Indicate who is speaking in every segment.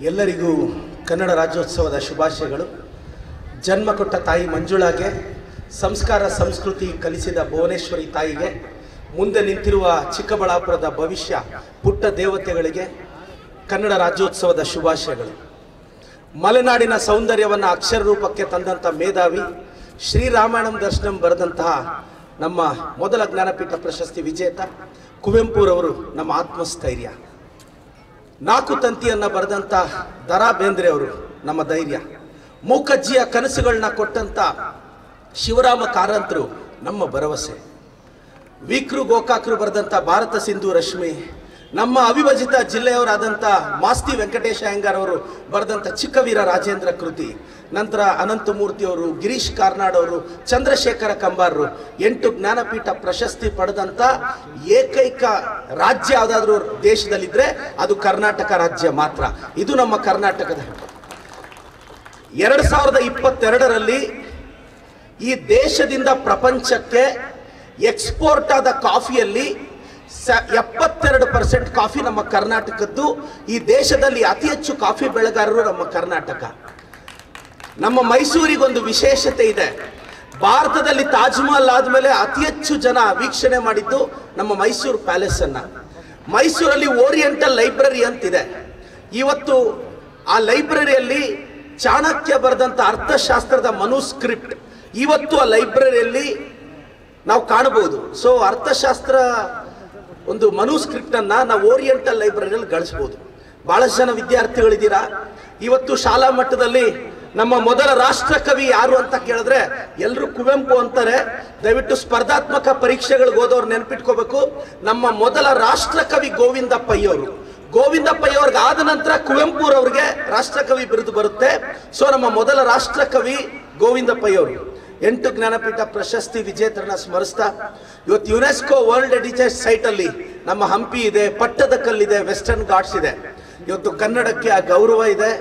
Speaker 1: ಎಲ್ಲರಿಗೂ ಕನ್ನಡ ರಾಜ್ಯೋತ್ಸವದ ಶುಭಾಶಯಗಳು. ಜನ್ಮ ಕೊಟ್ಟ ತಾಯಿ ಮಂಜುಳಾಗೆ, ಸಂಸ್ಕಾರ ಸಂಸ್ಕೃತಿ ಕಲಿಸಿದ ಭುವನೇಶ್ವರಿ ತಾಯಿಗೆ, ಮುಂದೆ ನಿಂತಿರುವ ಚಿಕ್ಕಬಳ್ಳಾಪುರದ ಭವಿಷ್ಯ ಪುಟ್ಟ ದೇವತೆಗಳಿಗೆ ಕನ್ನಡ ರಾಜ್ಯೋತ್ಸವದ ಶುಭಾಶಯಗಳು. ಮಲೆನಾಡಿನ ಸೌಂದರ್ಯವನ್ನು ಅಕ್ಷರ ರೂಪಕ್ಕೆ ತಂದಂಥ ಮೇಧಾವಿ, ಶ್ರೀರಾಮಾಯಣಂ ದರ್ಶನಂ ಬರೆದಂತಹ ನಮ್ಮ ಮೊದಲ ಜ್ಞಾನಪೀಠ ಪ್ರಶಸ್ತಿ ವಿಜೇತ ಕುವೆಂಪುರವರು ನಮ್ಮ ಆತ್ಮಸ್ಥೈರ್ಯ. ನಾಲ್ಕು ತಂತಿಯನ್ನು ಬರೆದಂಥ ದರಾ ಬೇಂದ್ರೆ ಅವರು ನಮ್ಮ ಧೈರ್ಯ. ಮೂಕಜ್ಜಿಯ ಕನಸುಗಳನ್ನ ಕೊಟ್ಟಂಥ ಶಿವರಾಮ ಕಾರಂತರು ನಮ್ಮ ಭರವಸೆ. ವಿಕ್ರು ಗೋಕಾಕರು ಬರೆದಂಥ ಭಾರತ ಸಿಂಧು ರಶ್ಮಿ, ನಮ್ಮ ಅವಿಭಜಿತ ಜಿಲ್ಲೆಯವರಾದಂಥ ಮಾಸ್ತಿ ವೆಂಕಟೇಶ ಅಯ್ಯಂಗಾರ್ ಅವರು ಬರೆದಂಥ ಚಿಕ್ಕವೀರ ರಾಜೇಂದ್ರ ಕೃತಿ, ನಂತರ ಅನಂತಮೂರ್ತಿಯವರು, ಗಿರೀಶ್ ಕಾರ್ನಾಡ್ ಅವರು, ಚಂದ್ರಶೇಖರ ಕಂಬಾರರು 8 ಜ್ಞಾನಪೀಠ ಪ್ರಶಸ್ತಿ ಪಡೆದಂಥ ಏಕೈಕ ರಾಜ್ಯ ಯಾವುದಾದ್ರೂ ದೇಶದಲ್ಲಿದ್ದರೆ ಅದು ಕರ್ನಾಟಕ ರಾಜ್ಯ ಮಾತ್ರ. ಇದು ನಮ್ಮ ಕರ್ನಾಟಕದ. 2022ರಲ್ಲಿ ಈ ದೇಶದಿಂದ ಪ್ರಪಂಚಕ್ಕೆ ಎಕ್ಸ್ಪೋರ್ಟ್ ಆದ ಕಾಫಿಯಲ್ಲಿ 72% ಕಾಫಿ ನಮ್ಮ ಕರ್ನಾಟಕದ್ದು. ಈ ದೇಶದಲ್ಲಿ ಅತಿ ಹೆಚ್ಚು ಕಾಫಿ ಬೆಳೆಗಾರರು ನಮ್ಮ ಕರ್ನಾಟಕ. ನಮ್ಮ ಮೈಸೂರಿಗೊಂದು ವಿಶೇಷತೆ ಇದೆ. ಭಾರತದಲ್ಲಿ ತಾಜ್ ಮಹಲ್ ಆದಮೇಲೆ ಅತಿ ಹೆಚ್ಚು ಜನ ವೀಕ್ಷಣೆ ಮಾಡಿದ್ದು ನಮ್ಮ ಮೈಸೂರು ಪ್ಯಾಲೇಸ್ ಅನ್ನ. ಮೈಸೂರಲ್ಲಿ ಓರಿಯೆಂಟಲ್ ಲೈಬ್ರರಿ ಅಂತಿದೆ. ಇವತ್ತು ಆ ಲೈಬ್ರರಿಯಲ್ಲಿ ಚಾಣಕ್ಯ ಬರೆದಂಥ ಅರ್ಥಶಾಸ್ತ್ರದ ಮನುಸ್ಕ್ರಿಪ್ಟ್ ಇವತ್ತು ಆ ಲೈಬ್ರರಿಯಲ್ಲಿ ನಾವು ಕಾಣಬಹುದು. ಸೊ ಅರ್ಥಶಾಸ್ತ್ರ ಒಂದು ಮನುಸ್ಕ್ರಿಪ್ಟ್ ಅನ್ನ ನಾವು ಓರಿಯೆಂಟಲ್ ಲೈಬ್ರರಿಯಲ್ಲಿ ಗಳಿಸಬಹುದು. ಬಹಳಷ್ಟು ಜನ ವಿದ್ಯಾರ್ಥಿಗಳಿದ್ದೀರಾ. ಇವತ್ತು ಶಾಲಾ ಮಟ್ಟದಲ್ಲಿ ನಮ್ಮ ಮೊದಲ ರಾಷ್ಟ್ರ ಕವಿ ಯಾರು ಅಂತ ಕೇಳಿದ್ರೆ ಎಲ್ಲರೂ ಕುವೆಂಪು ಅಂತಾರೆ. ದಯವಿಟ್ಟು ಸ್ಪರ್ಧಾತ್ಮಕ ಪರೀಕ್ಷೆಗಳಿಗೆ ಹೋದವ್ರು ನೆನಪಿಟ್ಕೋಬೇಕು, ನಮ್ಮ ಮೊದಲ ರಾಷ್ಟ್ರ ಕವಿ ಗೋವಿಂದ ಪೈ ಅವರು. ಗೋವಿಂದ ಪೈ ಅವ್ರಿಗೆ ಆದ ನಂತರ ಕುವೆಂಪುರವ್ರಿಗೆ ರಾಷ್ಟ್ರಕವಿ ಬಿರುದು ಬರುತ್ತೆ. ಸೊ ನಮ್ಮ ಮೊದಲ ರಾಷ್ಟ್ರ ಕವಿ ಗೋವಿಂದ ಪೈ ಅವರು. 8 ಜ್ಞಾನಪೀಠ ಪ್ರಶಸ್ತಿ ವಿಜೇತರನ್ನ ಸ್ಮರಿಸ್ತಾ, ಇವತ್ತು ಯುನೆಸ್ಕೋ ವರ್ಲ್ಡ್ ಹೆರಿಟೇಜ್ ಸೈಟ್ ಅಲ್ಲಿ ನಮ್ಮ ಹಂಪಿ ಇದೆ, ಪಟ್ಟದಕಲ್ಲಿದೆ, ವೆಸ್ಟರ್ನ್ ಘಾಟ್ಸ್ ಇದೆ. ಇವತ್ತು ಕನ್ನಡಕ್ಕೆ ಆ ಗೌರವ ಇದೆ.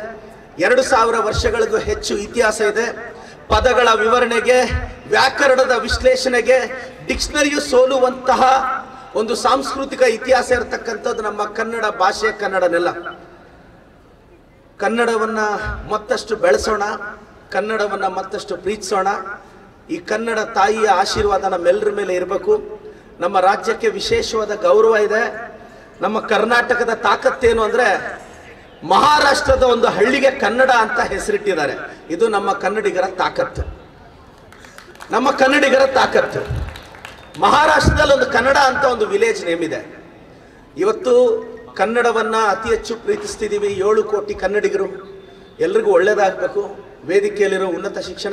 Speaker 1: 2000 ವರ್ಷಗಳಿಗೂ ಹೆಚ್ಚು ಇತಿಹಾಸ ಇದೆ. ಪದಗಳ ವಿವರಣೆಗೆ, ವ್ಯಾಕರಣದ ವಿಶ್ಲೇಷಣೆಗೆ ಡಿಕ್ಷನರಿಯು ಸೋಲುವಂತಹ ಒಂದು ಸಾಂಸ್ಕೃತಿಕ ಇತಿಹಾಸ ಇರತಕ್ಕಂಥದ್ದು ನಮ್ಮ ಕನ್ನಡ ಭಾಷೆ, ಕನ್ನಡ ನೆಲ. ಕನ್ನಡವನ್ನ ಮತ್ತಷ್ಟು ಬೆಳೆಸೋಣ, ಕನ್ನಡವನ್ನ ಮತ್ತಷ್ಟು ಪ್ರೀತಿಸೋಣ. ಈ ಕನ್ನಡ ತಾಯಿಯ ಆಶೀರ್ವಾದ ನಮ್ಮೆಲ್ಲರ ಮೇಲೆ ಇರಬೇಕು. ನಮ್ಮ ರಾಜ್ಯಕ್ಕೆ ವಿಶೇಷವಾದ ಗೌರವ ಇದೆ. ನಮ್ಮ ಕರ್ನಾಟಕದ ತಾಕತ್ತೇನು ಅಂದ್ರೆ, ಮಹಾರಾಷ್ಟ್ರದ ಒಂದು ಹಳ್ಳಿಗೆ ಕನ್ನಡ ಅಂತ ಹೆಸರಿಟ್ಟಿದ್ದಾರೆ. ಇದು ನಮ್ಮ ಕನ್ನಡಿಗರ ತಾಕತ್ತು, ನಮ್ಮ ಕನ್ನಡಿಗರ ತಾಕತ್ತು. ಮಹಾರಾಷ್ಟ್ರದಲ್ಲಿ ಒಂದು ಕನ್ನಡ ಅಂತ ಒಂದು ವಿಲೇಜ್ ನೇಮ್ ಇದೆ. ಇವತ್ತು ಕನ್ನಡವನ್ನ ಅತಿ ಹೆಚ್ಚು ಪ್ರೀತಿಸ್ತಿದ್ದೀವಿ. 7 ಕೋಟಿ ಕನ್ನಡಿಗರು. ಎಲ್ರಿಗೂ ಒಳ್ಳೇದಾಗಬೇಕು. ವೇದಿಕೆಯಲ್ಲಿರೋ ಉನ್ನತ ಶಿಕ್ಷಣ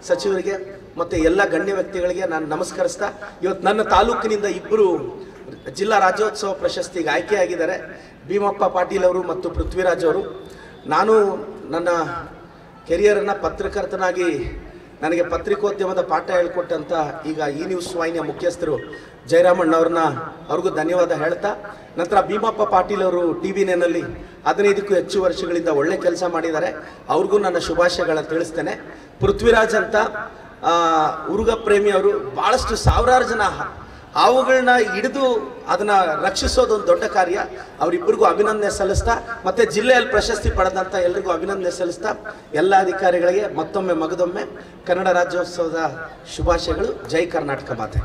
Speaker 1: ಸಚಿವರಿಗೆ ಮತ್ತು ಎಲ್ಲ ಗಣ್ಯ ವ್ಯಕ್ತಿಗಳಿಗೆ ನಾನು ನಮಸ್ಕರಿಸ್ತಾ, ಇವತ್ತು ನನ್ನ ತಾಲೂಕಿನಿಂದ 2 ಜಿಲ್ಲಾ ರಾಜ್ಯೋತ್ಸವ ಪ್ರಶಸ್ತಿಗೆ ಆಯ್ಕೆಯಾಗಿದ್ದಾರೆ, ಭೀಮಪ್ಪ ಪಾಟೀಲ್ ಅವರು ಮತ್ತು ಪೃಥ್ವಿರಾಜ್ ಅವರು. ನಾನು ನನ್ನ ಕೆರಿಯರನ್ನು ಪತ್ರಕರ್ತನಾಗಿ ನನಗೆ ಪತ್ರಿಕೋದ್ಯಮದ ಪಾಠ ಹೇಳ್ಕೊಟ್ಟಂಥ ಈಗ ಈ ನ್ಯೂಸ್ ವಾಹಿನಿಯ ಮುಖ್ಯಸ್ಥರು ಜಯರಾಮಣ್ಣ ಅವ್ರಿಗೂ ಧನ್ಯವಾದ ಹೇಳ್ತಾ, ನಂತರ ಭೀಮಪ್ಪ ಪಾಟೀಲ್ ಅವರು TV ನೈನಲ್ಲಿ 15ಕ್ಕೂ ಹೆಚ್ಚು ವರ್ಷಗಳಿಂದ ಒಳ್ಳೆ ಕೆಲಸ ಮಾಡಿದ್ದಾರೆ. ಅವ್ರಿಗೂ ನನ್ನ ಶುಭಾಶಯಗಳನ್ನು ತಿಳಿಸ್ತೇನೆ. ಪೃಥ್ವಿರಾಜ್ ಅಂತ ಉರುಗ ಪ್ರೇಮಿ ಅವರು, ಭಾಳಷ್ಟು ಸಾವಿರಾರು ಜನ ಹಾವುಗಳನ್ನ ಹಿಡಿದು ಅದನ್ನ ರಕ್ಷಿಸೋದೊಂದು ದೊಡ್ಡ ಕಾರ್ಯ. ಅವರಿಬ್ಬರಿಗೂ ಅಭಿನಂದನೆ ಸಲ್ಲಿಸ್ತಾ, ಮತ್ತೆ ಜಿಲ್ಲೆಯಲ್ಲಿ ಪ್ರಶಸ್ತಿ ಪಡೆದಂಥ ಎಲ್ರಿಗೂ ಅಭಿನಂದನೆ ಸಲ್ಲಿಸ್ತಾ, ಎಲ್ಲ ಅಧಿಕಾರಿಗಳಿಗೆ ಮತ್ತೊಮ್ಮೆ ಮಗದೊಮ್ಮೆ ಕನ್ನಡ ರಾಜ್ಯೋತ್ಸವದ ಶುಭಾಶಯಗಳು. ಜೈ ಕರ್ನಾಟಕ ಮಾತೆ.